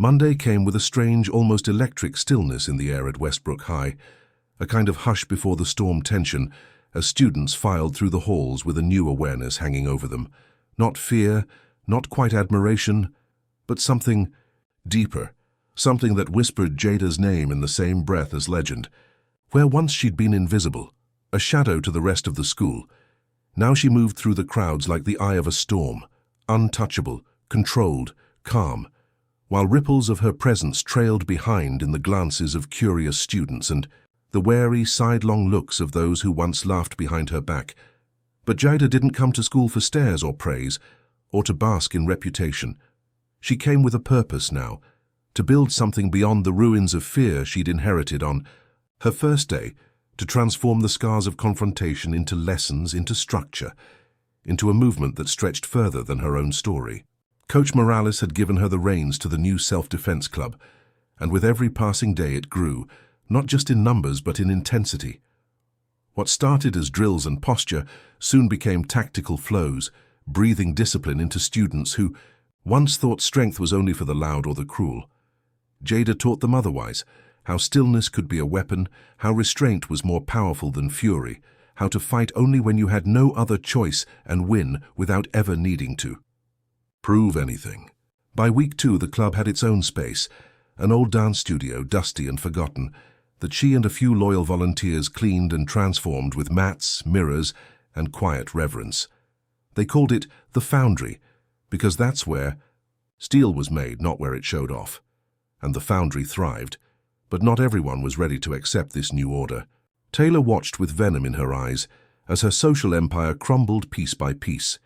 Monday came with a strange, almost electric stillness in the air at Westbrook High, a kind of hush before the storm tension as students filed through the halls with a new awareness hanging over them. Not fear, not quite admiration, but something deeper, something that whispered Jada's name in the same breath as legend. Where once she'd been invisible, a shadow to the rest of the school, now she moved through the crowds like the eye of a storm, untouchable, controlled, calm, while ripples of her presence trailed behind in the glances of curious students and the wary, sidelong looks of those who once laughed behind her back. But Jada didn't come to school for stares or praise, or to bask in reputation. She came with a purpose now, to build something beyond the ruins of fear she'd inherited on her first day, to transform the scars of confrontation into lessons, into structure, into a movement that stretched further than her own story. Coach Morales had given her the reins to the new self-defense club, and with every passing day it grew, not just in numbers but in intensity. What started as drills and posture soon became tactical flows, breathing discipline into students who once thought strength was only for the loud or the cruel. Jada taught them otherwise, how stillness could be a weapon, how restraint was more powerful than fury, how to fight only when you had no other choice and win without ever needing to prove anything. By week 2, the club had its own space, an old dance studio, dusty and forgotten, that she and a few loyal volunteers cleaned and transformed with mats, mirrors, and quiet reverence. They called it the Foundry, because that's where steel was made, not where it showed off. And the Foundry thrived, but not everyone was ready to accept this new order. Taylor watched with venom in her eyes as her social empire crumbled piece by piece,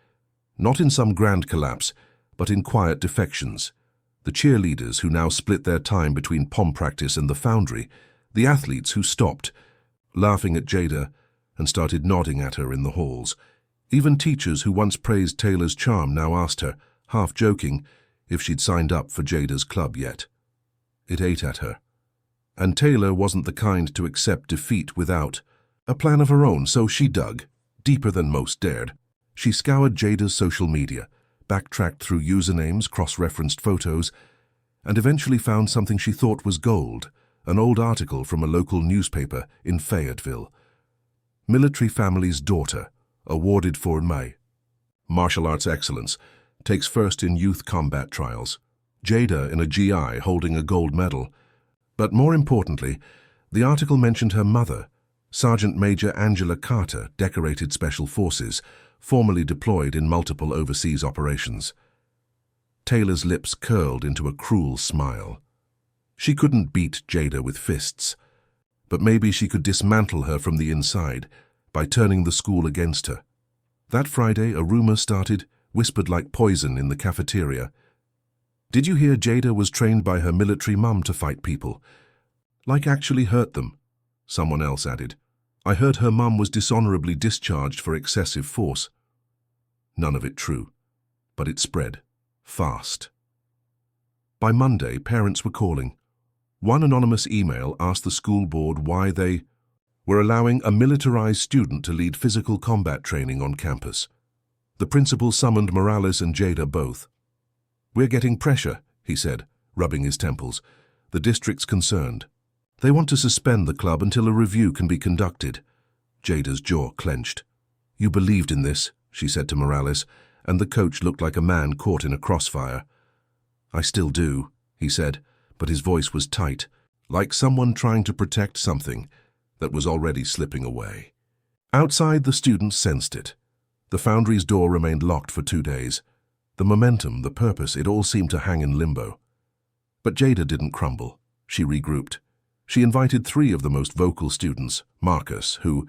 not in some grand collapse, but in quiet defections. The cheerleaders who now split their time between pom practice and the Foundry, the athletes who stopped, laughing at Jada and started nodding at her in the halls. Even teachers who once praised Taylor's charm now asked her, half joking, if she'd signed up for Jada's club yet. It ate at her. And Taylor wasn't the kind to accept defeat without a plan of her own, so she dug, deeper than most dared. She scoured Jada's social media, backtracked through usernames, cross-referenced photos, and eventually found something she thought was gold, an old article from a local newspaper in Fayetteville. Military family's daughter, awarded for May. Martial arts excellence, takes first in youth combat trials. Jada in a GI holding a gold medal. But more importantly, the article mentioned her mother, Sergeant Major Angela Carter, decorated Special Forces, formerly deployed in multiple overseas operations. Taylor's lips curled into a cruel smile. She couldn't beat Jada with fists, but maybe she could dismantle her from the inside by turning the school against her. That Friday, a rumor started, whispered like poison in the cafeteria. "Did you hear Jada was trained by her military mum to fight people? Like actually hurt them?" Someone else added. "I heard her mum was dishonorably discharged for excessive force." None of it true, but it spread, fast. By Monday, parents were calling. One anonymous email asked the school board why they were allowing a militarized student to lead physical combat training on campus. The principal summoned Morales and Jada both. "We're getting pressure," he said, rubbing his temples. "The district's concerned. They want to suspend the club until a review can be conducted." Jada's jaw clenched. "You believed in this," she said to Morales, and the coach looked like a man caught in a crossfire. "I still do," he said, but his voice was tight, like someone trying to protect something that was already slipping away. Outside, the students sensed it. The Foundry's door remained locked for 2 days. The momentum, the purpose, it all seemed to hang in limbo. But Jada didn't crumble. She regrouped. She invited 3 of the most vocal students, Marcus, who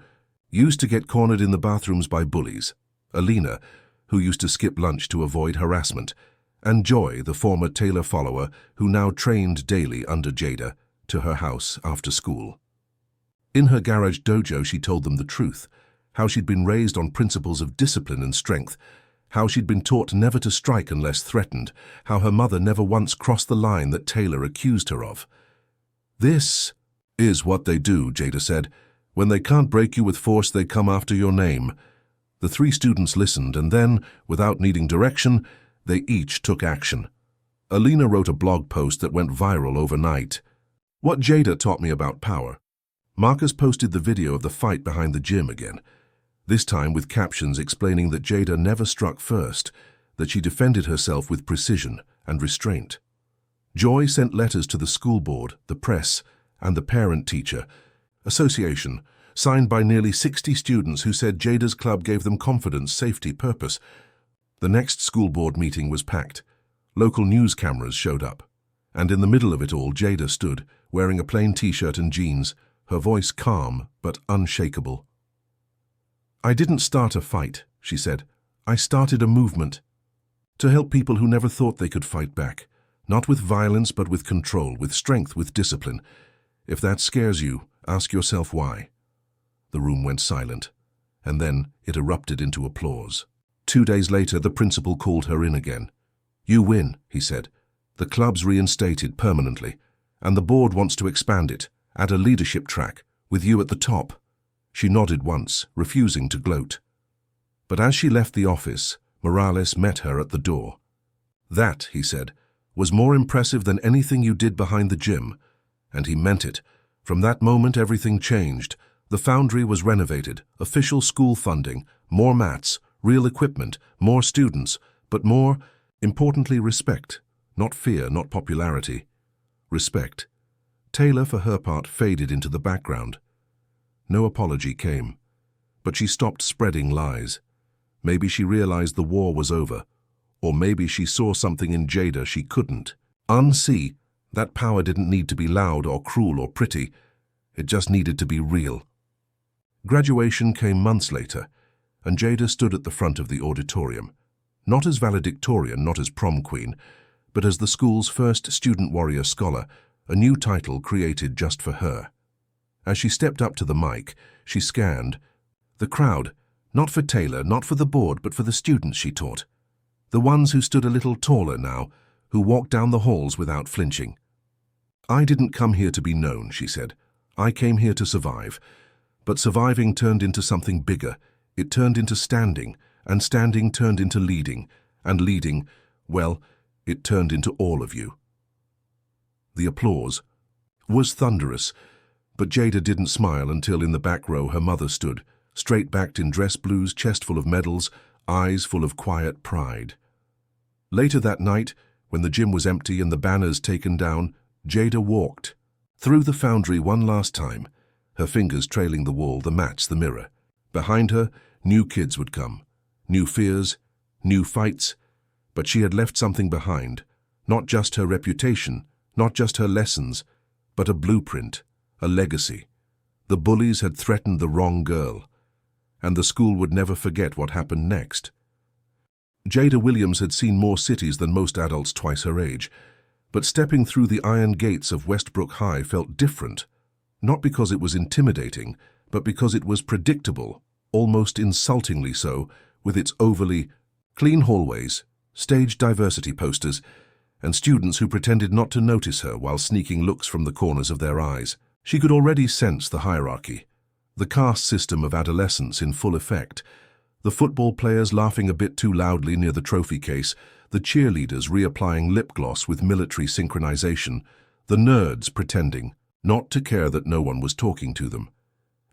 used to get cornered in the bathrooms by bullies, Alina, who used to skip lunch to avoid harassment, and Joy, the former Taylor follower who now trained daily under Jada, to her house after school. In her garage dojo, she told them the truth, how she'd been raised on principles of discipline and strength, how she'd been taught never to strike unless threatened, how her mother never once crossed the line that Taylor accused her of. "This is what they do," Jada said. "When they can't break you with force, they come after your name." The 3 students listened, and then, without needing direction, they each took action. Alina wrote a blog post that went viral overnight. What Jada taught me about power. Marcus posted the video of the fight behind the gym again, this time with captions explaining that Jada never struck first, that she defended herself with precision and restraint. Joy sent letters to the school board, the press, and the parent-teacher association, signed by nearly 60 students who said Jada's club gave them confidence, safety, purpose. The next school board meeting was packed. Local news cameras showed up. And in the middle of it all, Jada stood, wearing a plain t-shirt and jeans, her voice calm but unshakable. "I didn't start a fight," she said. "I started a movement to help people who never thought they could fight back, not with violence but with control, with strength, with discipline. If that scares you, ask yourself why." The room went silent, and then it erupted into applause. 2 days later, the principal called her in again. "You win," he said. "The club's reinstated permanently, and the board wants to expand it, add a leadership track, with you at the top." She nodded once, refusing to gloat. But as she left the office, Morales met her at the door. "That," he said, "was more impressive than anything you did behind the gym." And he meant it. From that moment, everything changed. The foundry was renovated, official school funding, more mats, real equipment, more students, but more, importantly, respect. Not fear, not popularity. Respect. Taylor, for her part, faded into the background. No apology came, but she stopped spreading lies. Maybe she realized the war was over, or maybe she saw something in Jada she couldn't unsee. That power didn't need to be loud or cruel or pretty. It just needed to be real. Graduation came months later, and Jada stood at the front of the auditorium, not as valedictorian, not as prom queen, but as the school's first student warrior scholar, a new title created just for her. As she stepped up to the mic, she scanned the crowd, not for Taylor, not for the board, but for the students she taught. The ones who stood a little taller now, who walked down the halls without flinching. "I didn't come here to be known," she said. "I came here to survive." But surviving turned into something bigger. It turned into standing, and standing turned into leading, and leading, well, it turned into all of you. The applause was thunderous, but Jada didn't smile until in the back row her mother stood, straight-backed in dress blues, chest full of medals, eyes full of quiet pride. Later that night, when the gym was empty and the banners taken down, Jada walked through the foundry one last time, her fingers trailing the wall, the mats, the mirror. Behind her, new kids would come, new fears, new fights, but she had left something behind, not just her reputation, not just her lessons, but a blueprint, a legacy. The bullies had threatened the wrong girl, and the school would never forget what happened next. Jada Williams had seen more cities than most adults twice her age, but stepping through the iron gates of Westbrook High felt different, not because it was intimidating, but because it was predictable, almost insultingly so, with its overly clean hallways, staged diversity posters, and students who pretended not to notice her while sneaking looks from the corners of their eyes. She could already sense the hierarchy, the caste system of adolescence in full effect, the football players laughing a bit too loudly near the trophy case, the cheerleaders reapplying lip gloss with military synchronization, the nerds pretending not to care that no one was talking to them,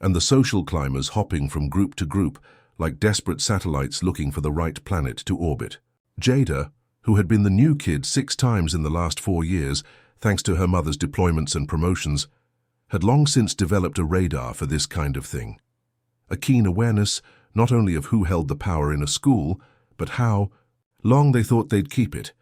and the social climbers hopping from group to group like desperate satellites looking for the right planet to orbit. Jada, who had been the new kid 6 times in the last 4 years, thanks to her mother's deployments and promotions, had long since developed a radar for this kind of thing. A keen awareness not only of who held the power in a school, but how long they thought they'd keep it.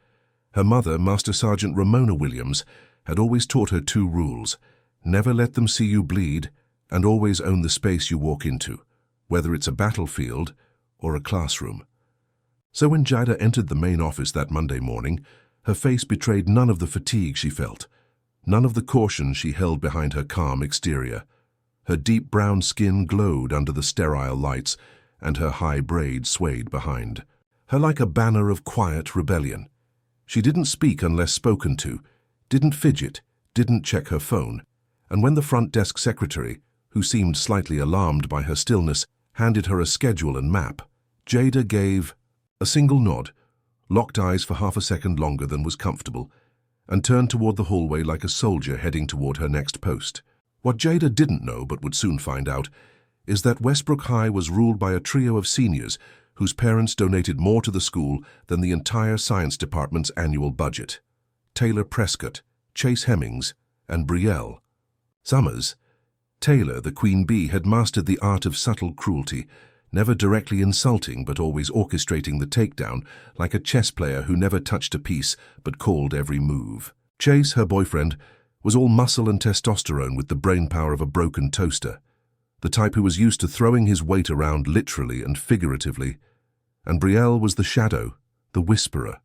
Her mother, Master Sergeant Ramona Williams, had always taught her 2 rules: never let them see you bleed, and always own the space you walk into, whether it's a battlefield or a classroom. So when Jada entered the main office that Monday morning, her face betrayed none of the fatigue she felt, none of the caution she held behind her calm exterior. Her deep brown skin glowed under the sterile lights, and her high braid swayed behind her like a banner of quiet rebellion. She didn't speak unless spoken to, didn't fidget, didn't check her phone, and when the front desk secretary, who seemed slightly alarmed by her stillness, handed her a schedule and map, Jada gave a single nod, locked eyes for half a second longer than was comfortable, and turned toward the hallway like a soldier heading toward her next post. What Jada didn't know, but would soon find out, is that Westbrook High was ruled by a trio of seniors whose parents donated more to the school than the entire science department's annual budget. Taylor Prescott, Chase Hemmings, and Brielle Summers. Taylor, the queen bee, had mastered the art of subtle cruelty, never directly insulting but always orchestrating the takedown, like a chess player who never touched a piece but called every move. Chase, her boyfriend, was all muscle and testosterone with the brainpower of a broken toaster, the type who was used to throwing his weight around literally and figuratively. And Brielle was the shadow, the whisperer,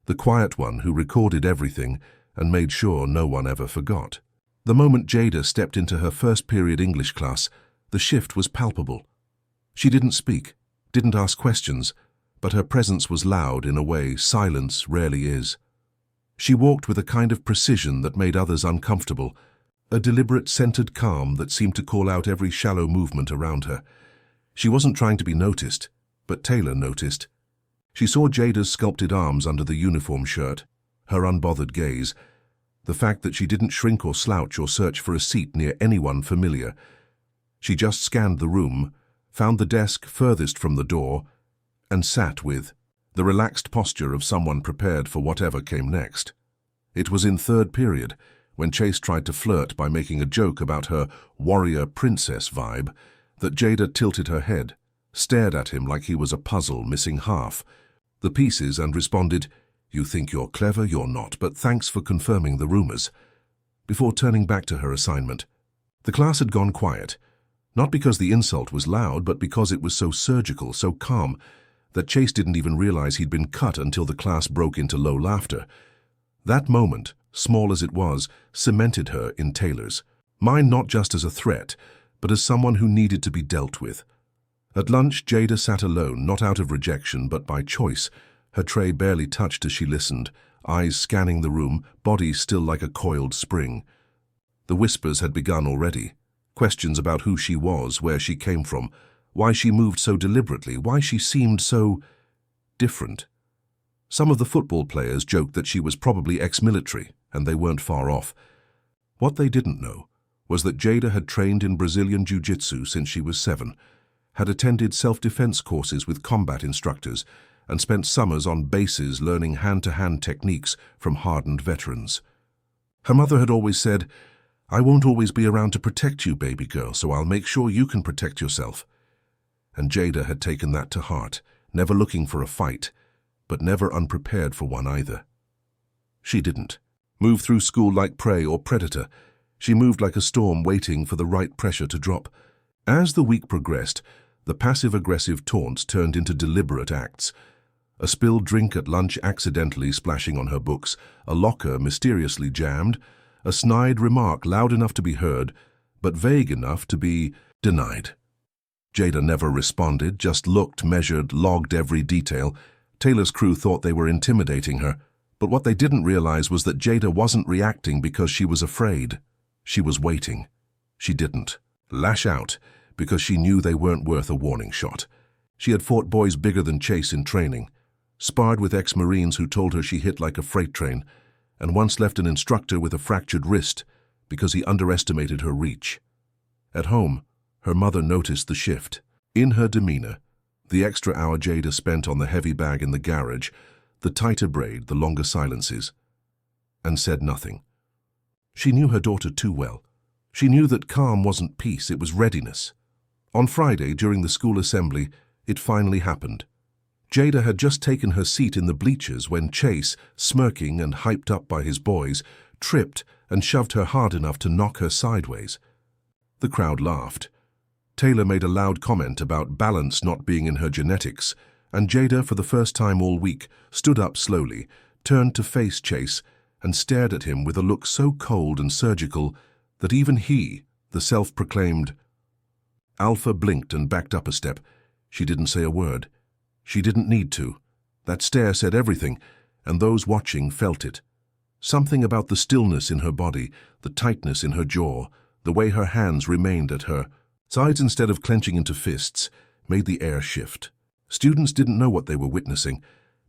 the quiet one who recorded everything and made sure no one ever forgot. The moment Jada stepped into her first period English class, the shift was palpable. She didn't speak, didn't ask questions, but her presence was loud in a way silence rarely is. She walked with a kind of precision that made others uncomfortable, a deliberate, centered calm that seemed to call out every shallow movement around her. She wasn't trying to be noticed, but Taylor noticed. She saw Jada's sculpted arms under the uniform shirt, her unbothered gaze, the fact that she didn't shrink or slouch or search for a seat near anyone familiar. She just scanned the room, found the desk furthest from the door, and sat with the relaxed posture of someone prepared for whatever came next. It was in third period, when Chase tried to flirt by making a joke about her warrior princess vibe, that Jada tilted her head, stared at him like he was a puzzle missing half the pieces, and responded, "You think you're clever, you're not, but thanks for confirming the rumors," before turning back to her assignment. The class had gone quiet, not because the insult was loud, but because it was so surgical, so calm, that Chase didn't even realize he'd been cut until the class broke into low laughter. That moment, small as it was, cemented her in Taylor's mind, not just as a threat, but as someone who needed to be dealt with. At lunch, Jada sat alone, not out of rejection, but by choice, her tray barely touched as she listened, eyes scanning the room, body still like a coiled spring. The whispers had begun already. Questions about who she was, where she came from, why she moved so deliberately, why she seemed so different. Some of the football players joked that she was probably ex-military, and they weren't far off. What they didn't know was that Jada had trained in Brazilian jiu-jitsu since she was 7, had attended self-defense courses with combat instructors, and spent summers on bases learning hand-to-hand techniques from hardened veterans. Her mother had always said, "I won't always be around to protect you, baby girl, so I'll make sure you can protect yourself." And Jada had taken that to heart, never looking for a fight, but never unprepared for one either. She didn't move through school like prey or predator. She moved like a storm waiting for the right pressure to drop. As the week progressed, the passive-aggressive taunts turned into deliberate acts. A spilled drink at lunch accidentally splashing on her books, a locker mysteriously jammed, a snide remark loud enough to be heard, but vague enough to be denied. Jada never responded, just looked, measured, logged every detail. Taylor's crew thought they were intimidating her, but what they didn't realize was that Jada wasn't reacting because she was afraid. She was waiting. She didn't lash out because she knew they weren't worth a warning shot. She had fought boys bigger than Chase in training, sparred with ex-Marines who told her she hit like a freight train, and once left an instructor with a fractured wrist because he underestimated her reach. At home, her mother noticed the shift in her demeanor, the extra hour Jada spent on the heavy bag in the garage, the tighter braid, the longer silences, and said nothing. She knew her daughter too well. She knew that calm wasn't peace, it was readiness. On Friday, during the school assembly, it finally happened. Jada had just taken her seat in the bleachers when Chase, smirking and hyped up by his boys, tripped and shoved her hard enough to knock her sideways. The crowd laughed. Taylor made a loud comment about balance not being in her genetics, and Jada, for the first time all week, stood up slowly, turned to face Chase, and stared at him with a look so cold and surgical that even he, the self-proclaimed alpha, blinked and backed up a step. She didn't say a word. She didn't need to. That stare said everything, and those watching felt it. Something about the stillness in her body, the tightness in her jaw, the way her hands remained at her sides instead of clenching into fists, made the air shift. Students didn't know what they were witnessing,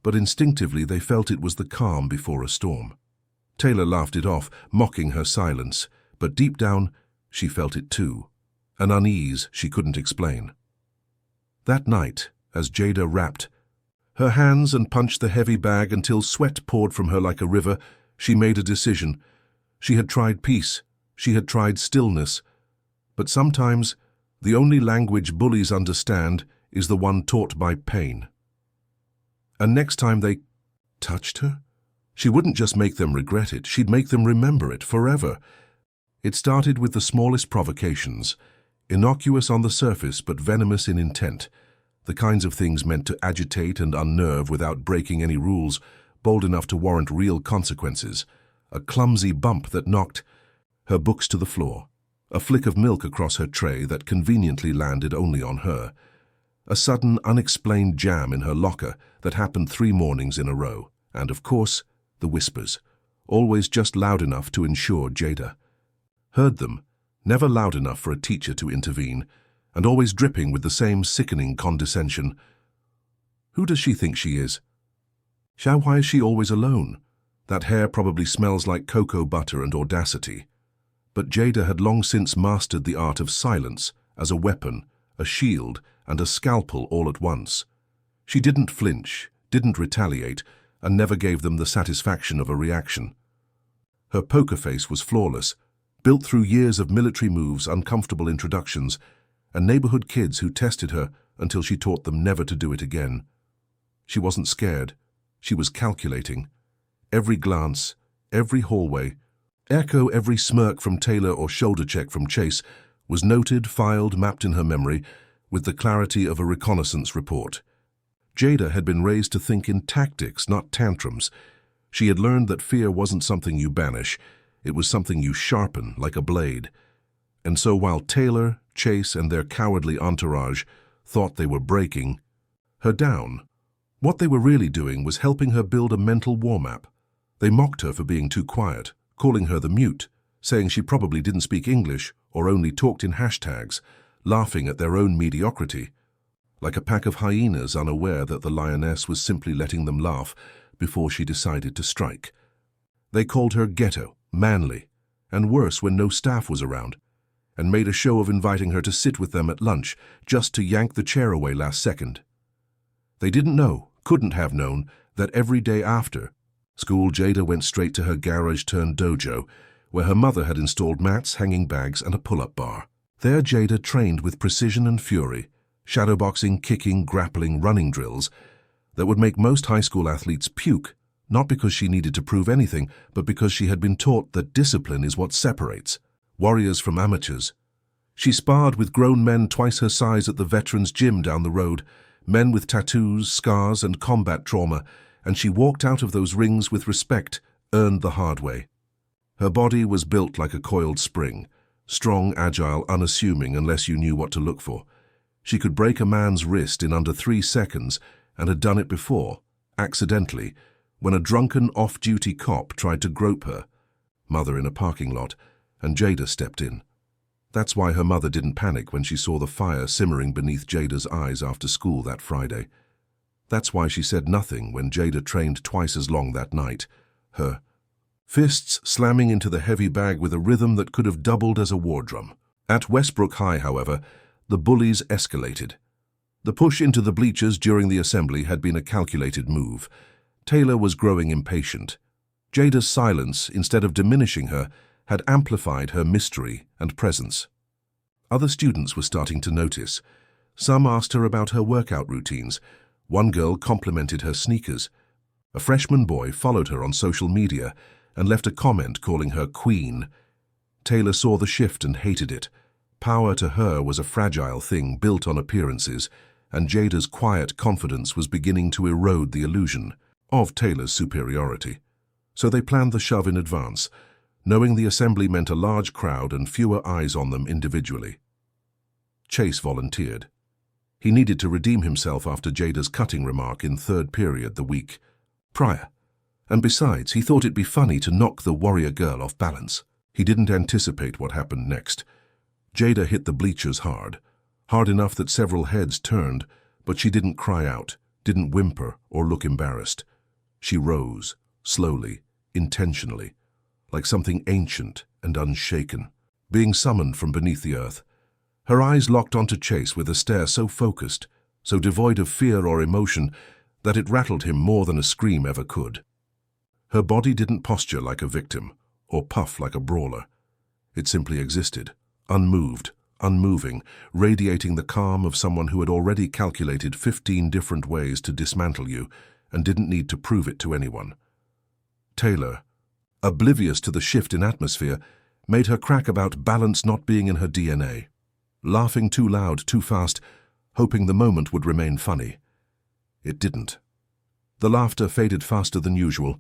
but instinctively they felt it was the calm before a storm. Taylor laughed it off, mocking her silence, but deep down, she felt it too, an unease she couldn't explain. That night, as Jada rapped her hands and punched the heavy bag until sweat poured from her like a river, she made a decision. She had tried peace, she had tried stillness, but sometimes the only language bullies understand is the one taught by pain. And next time they touched her, she wouldn't just make them regret it, she'd make them remember it forever. It started with the smallest provocations, innocuous on the surface but venomous in intent, the kinds of things meant to agitate and unnerve without breaking any rules, bold enough to warrant real consequences. A clumsy bump that knocked her books to the floor, a flick of milk across her tray that conveniently landed only on her, a sudden, unexplained jam in her locker that happened 3 mornings in a row, and, of course, the whispers, always just loud enough to ensure Jada heard them, never loud enough for a teacher to intervene, and always dripping with the same sickening condescension. Who does she think she is? Why is she always alone? That hair probably smells like cocoa butter and audacity. But Jada had long since mastered the art of silence as a weapon, a shield, and a scalpel all at once. She didn't flinch, didn't retaliate, and never gave them the satisfaction of a reaction. Her poker face was flawless, built through years of military moves, uncomfortable introductions, and neighborhood kids who tested her until she taught them never to do it again. She wasn't scared. She was calculating. Every glance, every hallway, every smirk from Taylor or shoulder check from Chase was noted, filed, mapped in her memory with the clarity of a reconnaissance report. Jada had been raised to think in tactics, not tantrums. She had learned that fear wasn't something you banish. It was something you sharpen like a blade. And so while Taylor, Chase, and their cowardly entourage thought they were breaking her down, what they were really doing was helping her build a mental war map. They mocked her for being too quiet, calling her the mute, saying she probably didn't speak English or only talked in hashtags, laughing at their own mediocrity, like a pack of hyenas unaware that the lioness was simply letting them laugh before she decided to strike. They called her ghetto, manly, and worse when no staff was around, and made a show of inviting her to sit with them at lunch just to yank the chair away last second. They didn't know, couldn't have known, that every day after school Jada went straight to her garage-turned-dojo, where her mother had installed mats, hanging bags, and a pull-up bar. There Jada trained with precision and fury, shadowboxing, kicking, grappling, running drills that would make most high school athletes puke, not because she needed to prove anything, but because she had been taught that discipline is what separates warriors from amateurs. She sparred with grown men twice her size at the veterans' gym down the road, men with tattoos, scars, and combat trauma, and she walked out of those rings with respect, earned the hard way. Her body was built like a coiled spring, strong, agile, unassuming unless you knew what to look for. She could break a man's wrist in under 3 seconds and had done it before, accidentally, when a drunken off-duty cop tried to grope her mother in a parking lot, and Jada stepped in. That's why her mother didn't panic when she saw the fire simmering beneath Jada's eyes after school that Friday. That's why she said nothing when Jada trained twice as long that night, her fists slamming into the heavy bag with a rhythm that could have doubled as a war drum. At Westbrook High, however, the bullies escalated. The push into the bleachers during the assembly had been a calculated move. Taylor was growing impatient. Jada's silence, instead of diminishing her, had amplified her mystery and presence. Other students were starting to notice. Some asked her about her workout routines. One girl complimented her sneakers. A freshman boy followed her on social media and left a comment calling her queen. Taylor saw the shift and hated it. Power to her was a fragile thing built on appearances, and Jada's quiet confidence was beginning to erode the illusion of Taylor's superiority. So they planned the shove in advance, knowing the assembly meant a large crowd and fewer eyes on them individually. Chase volunteered. He needed to redeem himself after Jada's cutting remark in third period the week prior. And besides, he thought it'd be funny to knock the warrior girl off balance. He didn't anticipate what happened next. Jada hit the bleachers hard enough that several heads turned, but she didn't cry out, didn't whimper or look embarrassed. She rose, slowly, intentionally, like something ancient and unshaken, being summoned from beneath the earth. Her eyes locked onto Chase with a stare so focused, so devoid of fear or emotion, that it rattled him more than a scream ever could. Her body didn't posture like a victim, or puff like a brawler. It simply existed, unmoved, unmoving, radiating the calm of someone who had already calculated 15 different ways to dismantle you and didn't need to prove it to anyone. Taylor, oblivious to the shift in atmosphere, made her crack about balance not being in her DNA, laughing too loud, too fast, hoping the moment would remain funny. It didn't. The laughter faded faster than usual.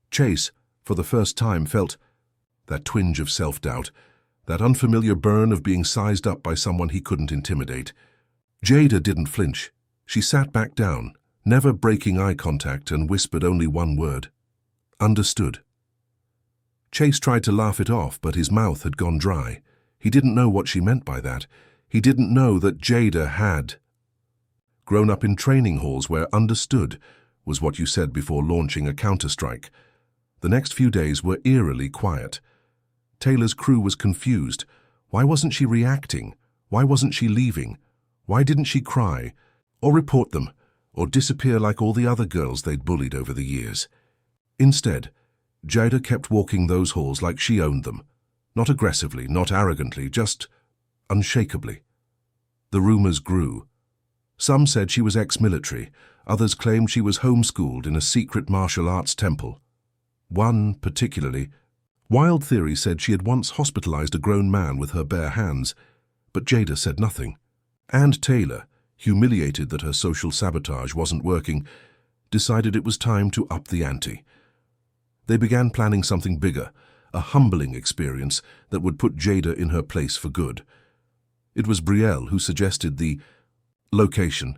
Chase, for the first time, felt that twinge of self-doubt, that unfamiliar burn of being sized up by someone he couldn't intimidate. Jada didn't flinch. She sat back down, never breaking eye contact, and whispered only one word. Understood. Chase tried to laugh it off, but his mouth had gone dry. He didn't know what she meant by that. He didn't know that Jada had grown up in training halls where understood was what you said before launching a counterstrike. The next few days were eerily quiet. Taylor's crew was confused. Why wasn't she reacting? Why wasn't she leaving? Why didn't she cry, or report them, or disappear like all the other girls they'd bullied over the years? Instead, Jada kept walking those halls like she owned them. Not aggressively, not arrogantly, just unshakably. The rumors grew. Some said she was ex-military. Others claimed she was homeschooled in a secret martial arts temple. One, particularly, wild theory said she had once hospitalized a grown man with her bare hands, but Jada said nothing. And Taylor, humiliated that her social sabotage wasn't working, decided it was time to up the ante. They began planning something bigger, a humbling experience that would put Jada in her place for good. It was Brielle who suggested the location,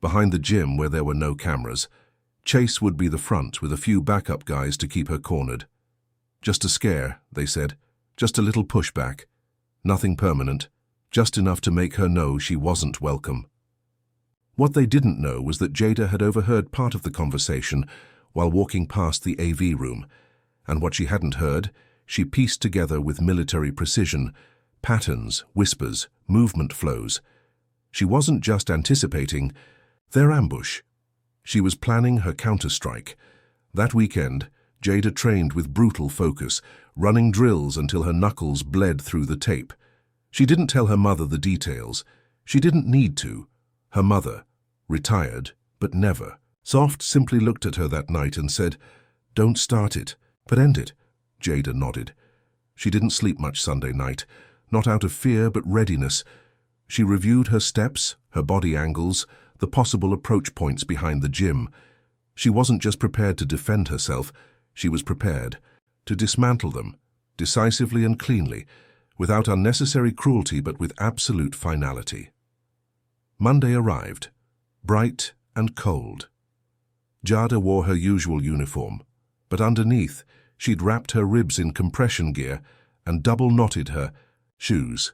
behind the gym where there were no cameras. Chase would be the front with a few backup guys to keep her cornered. Just a scare, they said, just a little pushback. Nothing permanent, just enough to make her know she wasn't welcome. What they didn't know was that Jada had overheard part of the conversation while walking past the AV room, and what she hadn't heard, she pieced together with military precision, patterns, whispers, movement flows. She wasn't just anticipating their ambush. She was planning her counterstrike. That weekend, Jada trained with brutal focus, running drills until her knuckles bled through the tape. She didn't tell her mother the details. She didn't need to. Her mother, retired, but never. Soft simply looked at her that night and said, "Don't start it, but end it." Jada nodded. She didn't sleep much Sunday night, not out of fear but readiness. She reviewed her steps, her body angles, the possible approach points behind the gym. She wasn't just prepared to defend herself, she was prepared to dismantle them, decisively and cleanly, without unnecessary cruelty but with absolute finality. Monday arrived, bright and cold. Jada wore her usual uniform, but underneath, she'd wrapped her ribs in compression gear and double-knotted her shoes.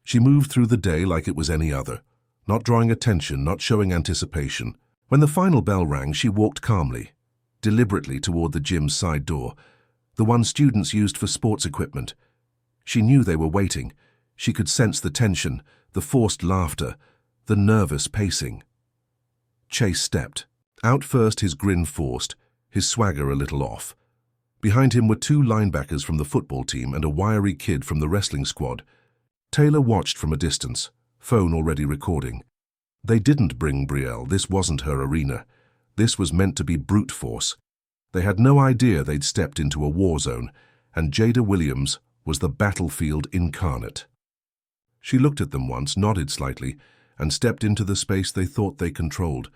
She moved through the day like it was any other, not drawing attention, not showing anticipation. When the final bell rang, she walked calmly, deliberately toward the gym's side door, the one students used for sports equipment. She knew they were waiting. She could sense the tension, the forced laughter, the nervous pacing. Chase stepped. Out first, his grin forced, his swagger a little off. Behind him were two linebackers from the football team and a wiry kid from the wrestling squad. Taylor watched from a distance, phone already recording. They didn't bring Brielle. This wasn't her arena. This was meant to be brute force. They had no idea they'd stepped into a war zone, and Jada Williams was the battlefield incarnate. She looked at them once, nodded slightly, and stepped into the space they thought they controlled.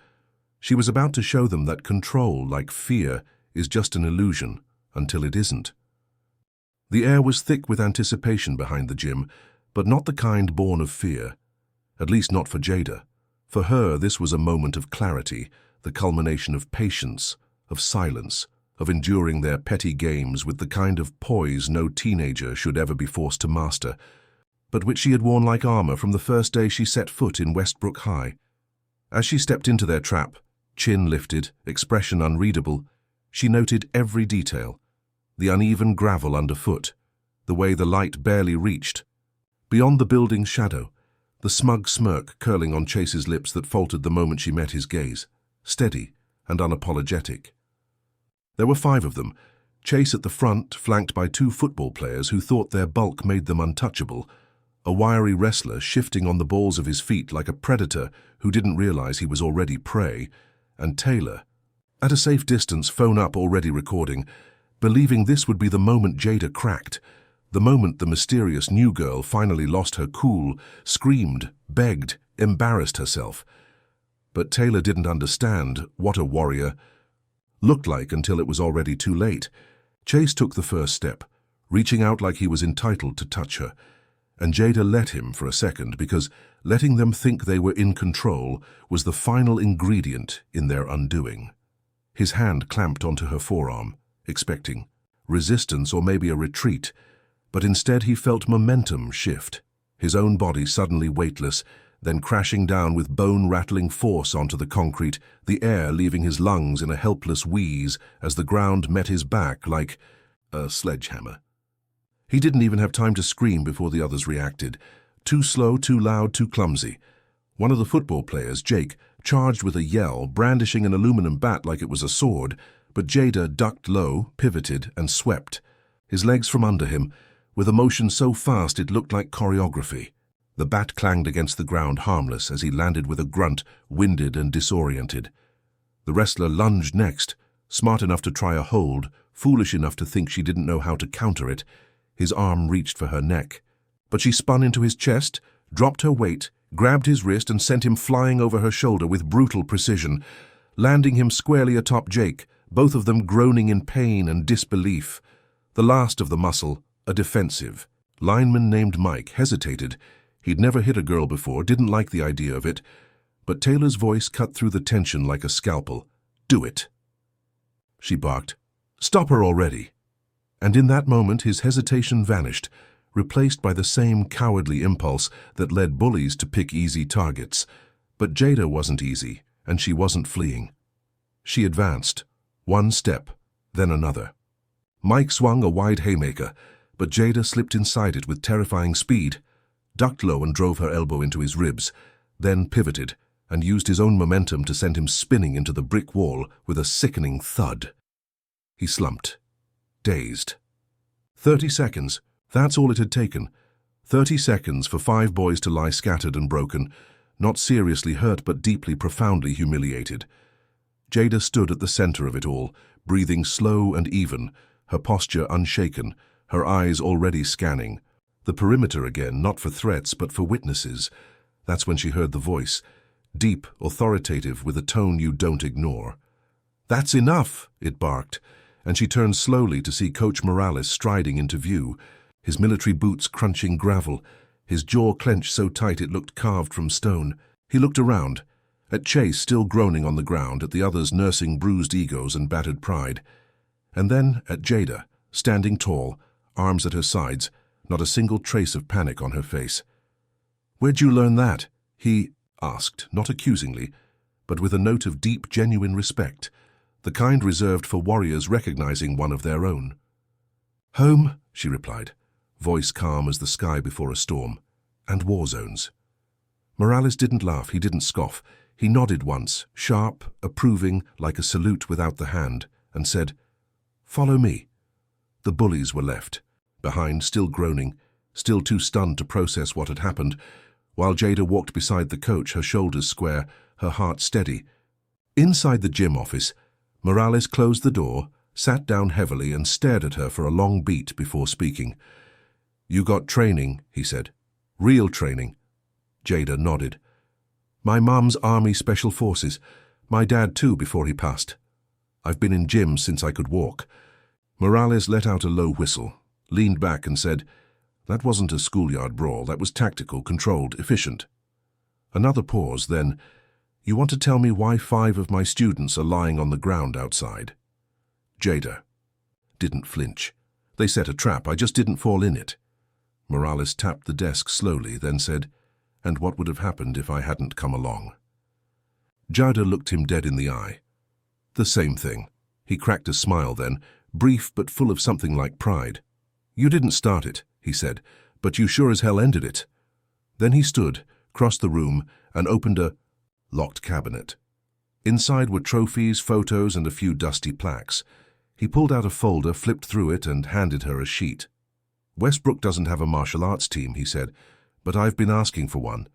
She was about to show them that control, like fear, is just an illusion, until it isn't. The air was thick with anticipation behind the gym, but not the kind born of fear. At least not for Jada. For her, this was a moment of clarity, the culmination of patience, of silence, of enduring their petty games with the kind of poise no teenager should ever be forced to master, but which she had worn like armor from the first day she set foot in Westbrook High. As she stepped into their trap, Chin lifted, expression unreadable. She noted every detail. The uneven gravel underfoot, the way the light barely reached. Beyond the building's shadow, the smug smirk curling on Chase's lips that faltered the moment she met his gaze, steady and unapologetic. There were 5 of them, Chase at the front, flanked by 2 football players who thought their bulk made them untouchable, a wiry wrestler shifting on the balls of his feet like a predator who didn't realize he was already prey, and Taylor, at a safe distance, phone up already recording, believing this would be the moment Jada cracked, the moment the mysterious new girl finally lost her cool, screamed, begged, embarrassed herself. But Taylor didn't understand what a warrior looked like until it was already too late. Chase took the first step, reaching out like he was entitled to touch her, and Jada let him for a second because letting them think they were in control was the final ingredient in their undoing. His hand clamped onto her forearm, expecting resistance or maybe a retreat, but instead he felt momentum shift, his own body suddenly weightless, then crashing down with bone-rattling force onto the concrete, the air leaving his lungs in a helpless wheeze as the ground met his back like a sledgehammer. He didn't even have time to scream before the others reacted. Too slow, too loud, too clumsy. One of the football players, Jake, charged with a yell, brandishing an aluminum bat like it was a sword, but Jada ducked low, pivoted, and swept, his legs from under him, with a motion so fast it looked like choreography. The bat clanged against the ground harmless as he landed with a grunt, winded and disoriented. The wrestler lunged next, smart enough to try a hold, foolish enough to think she didn't know how to counter it. His arm reached for her neck, but she spun into his chest, dropped her weight, grabbed his wrist and sent him flying over her shoulder with brutal precision, landing him squarely atop Jake, both of them groaning in pain and disbelief. The last of the muscle, a defensive lineman named Mike, hesitated. He'd never hit a girl before, didn't like the idea of it, but Taylor's voice cut through the tension like a scalpel. "Do it," she barked. "Stop her already." And in that moment his hesitation vanished, replaced by the same cowardly impulse that led bullies to pick easy targets. But Jada wasn't easy, and she wasn't fleeing. She advanced, one step, then another. Mike swung a wide haymaker, but Jada slipped inside it with terrifying speed, ducked low and drove her elbow into his ribs, then pivoted and used his own momentum to send him spinning into the brick wall with a sickening thud. He slumped, dazed. 30 seconds, that's all it had taken. 30 seconds for 5 boys to lie scattered and broken, not seriously hurt but deeply, profoundly humiliated. Jada stood at the center of it all, breathing slow and even, her posture unshaken, her eyes already scanning. The perimeter again, not for threats but for witnesses. That's when she heard the voice, deep, authoritative, with a tone you don't ignore. "That's enough," it barked, and she turned slowly to see Coach Morales striding into view, his military boots crunching gravel, his jaw clenched so tight it looked carved from stone. He looked around, at Chase still groaning on the ground, at the others nursing bruised egos and battered pride, and then at Jada, standing tall, arms at her sides, not a single trace of panic on her face. "Where'd you learn that?" he asked, not accusingly, but with a note of deep, genuine respect, the kind reserved for warriors recognizing one of their own. "Home," she replied, voice calm as the sky before a storm, "and war zones." Morales didn't laugh, he didn't scoff. He nodded once, sharp, approving, like a salute without the hand, and said, "Follow me." The bullies were left, behind, still groaning, still too stunned to process what had happened, while Jada walked beside the coach, her shoulders square, her heart steady. Inside the gym office, Morales closed the door, sat down heavily and stared at her for a long beat before speaking. "You got training," he said. "Real training." Jada nodded. "My mom's Army Special Forces. My dad too before he passed. I've been in gyms since I could walk." Morales let out a low whistle, leaned back and said, "That wasn't a schoolyard brawl, that was tactical, controlled, efficient." Another pause, then, "You want to tell me why 5 of my students are lying on the ground outside?" Jada didn't flinch. "They set a trap, I just didn't fall in it." Morales tapped the desk slowly, then said, "And what would have happened if I hadn't come along?" Jada looked him dead in the eye. The same thing. He cracked a smile then, brief but full of something like pride. You didn't start it, he said, but you sure as hell ended it. Then he stood, crossed the room, and opened a locked cabinet. Inside were trophies, photos, and a few dusty plaques. He pulled out a folder, flipped through it, and handed her a sheet. Westbrook doesn't have a martial arts team, he said, but I've been asking for one.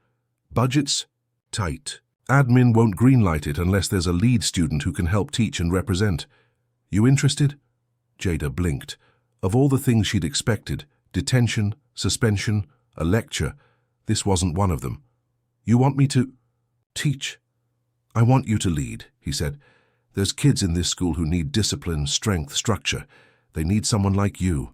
Budget's tight. Admin won't greenlight it unless there's a lead student who can help teach and represent. You interested? Jada blinked. Of all the things she'd expected, detention, suspension, a lecture, this wasn't one of them. You want me to teach? I want you to lead, he said. There's kids in this school who need discipline, strength, structure. They need someone like you.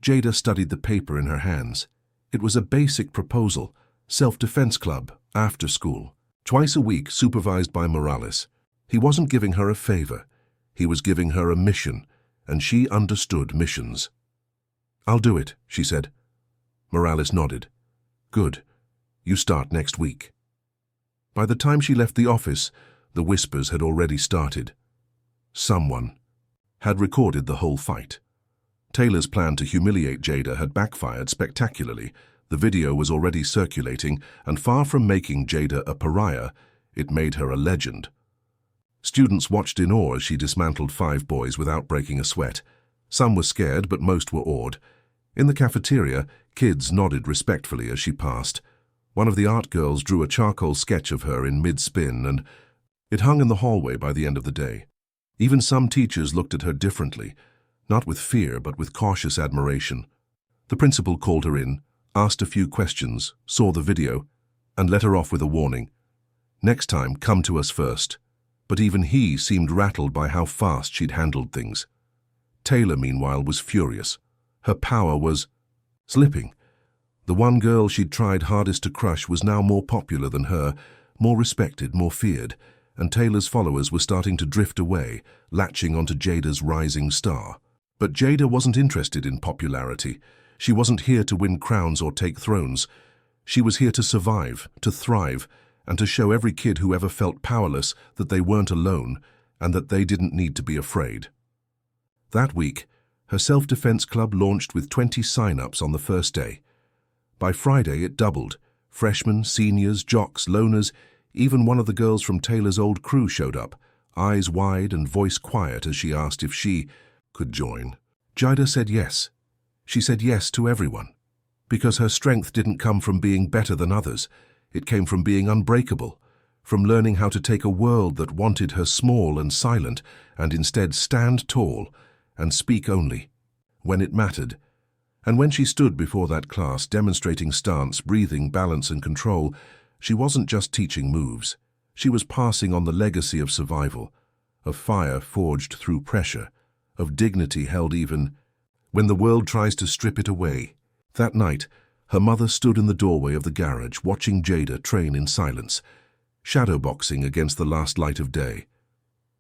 Jada studied the paper in her hands. It was a basic proposal, self-defense club, after school. Twice a week, supervised by Morales. He wasn't giving her a favor. He was giving her a mission, and she understood missions. I'll do it, she said. Morales nodded. Good. You start next week. By the time she left the office, the whispers had already started. Someone had recorded the whole fight. Taylor's plan to humiliate Jada had backfired spectacularly. The video was already circulating, and far from making Jada a pariah, it made her a legend. Students watched in awe as she dismantled 5 boys without breaking a sweat. Some were scared, but most were awed. In the cafeteria, kids nodded respectfully as she passed. One of the art girls drew a charcoal sketch of her in mid-spin, and it hung in the hallway by the end of the day. Even some teachers looked at her differently, not with fear, but with cautious admiration. The principal called her in, asked a few questions, saw the video, and let her off with a warning. Next time, come to us first. But even he seemed rattled by how fast she'd handled things. Taylor, meanwhile, was furious. Her power was slipping. The one girl she'd tried hardest to crush was now more popular than her, more respected, more feared, and Taylor's followers were starting to drift away, latching onto Jada's rising star. But Jada wasn't interested in popularity. She wasn't here to win crowns or take thrones. She was here to survive, to thrive, and to show every kid who ever felt powerless that they weren't alone and that they didn't need to be afraid. That week, her self-defense club launched with 20 sign-ups on the first day. By Friday, it doubled. Freshmen, seniors, jocks, loners, even one of the girls from Taylor's old crew showed up, eyes wide and voice quiet as she asked if she could join. Jada said yes. She said yes to everyone. Because her strength didn't come from being better than others. It came from being unbreakable, from learning how to take a world that wanted her small and silent and instead stand tall and speak only when it mattered. And when she stood before that class, demonstrating stance, breathing, balance, and control, she wasn't just teaching moves. She was passing on the legacy of survival, of fire forged through pressure, of dignity held even when the world tries to strip it away. That night, her mother stood in the doorway of the garage, watching Jada train in silence, shadowboxing against the last light of day.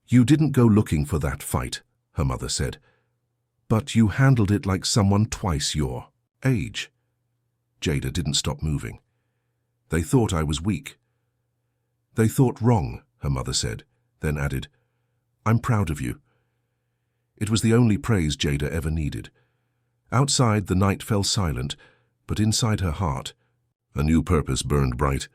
You didn't go looking for that fight, her mother said. But you handled it like someone twice your age. Jada didn't stop moving. They thought I was weak. They thought wrong, her mother said, then added, I'm proud of you. It was the only praise Jada ever needed. Outside, the night fell silent, but inside her heart, a new purpose burned bright.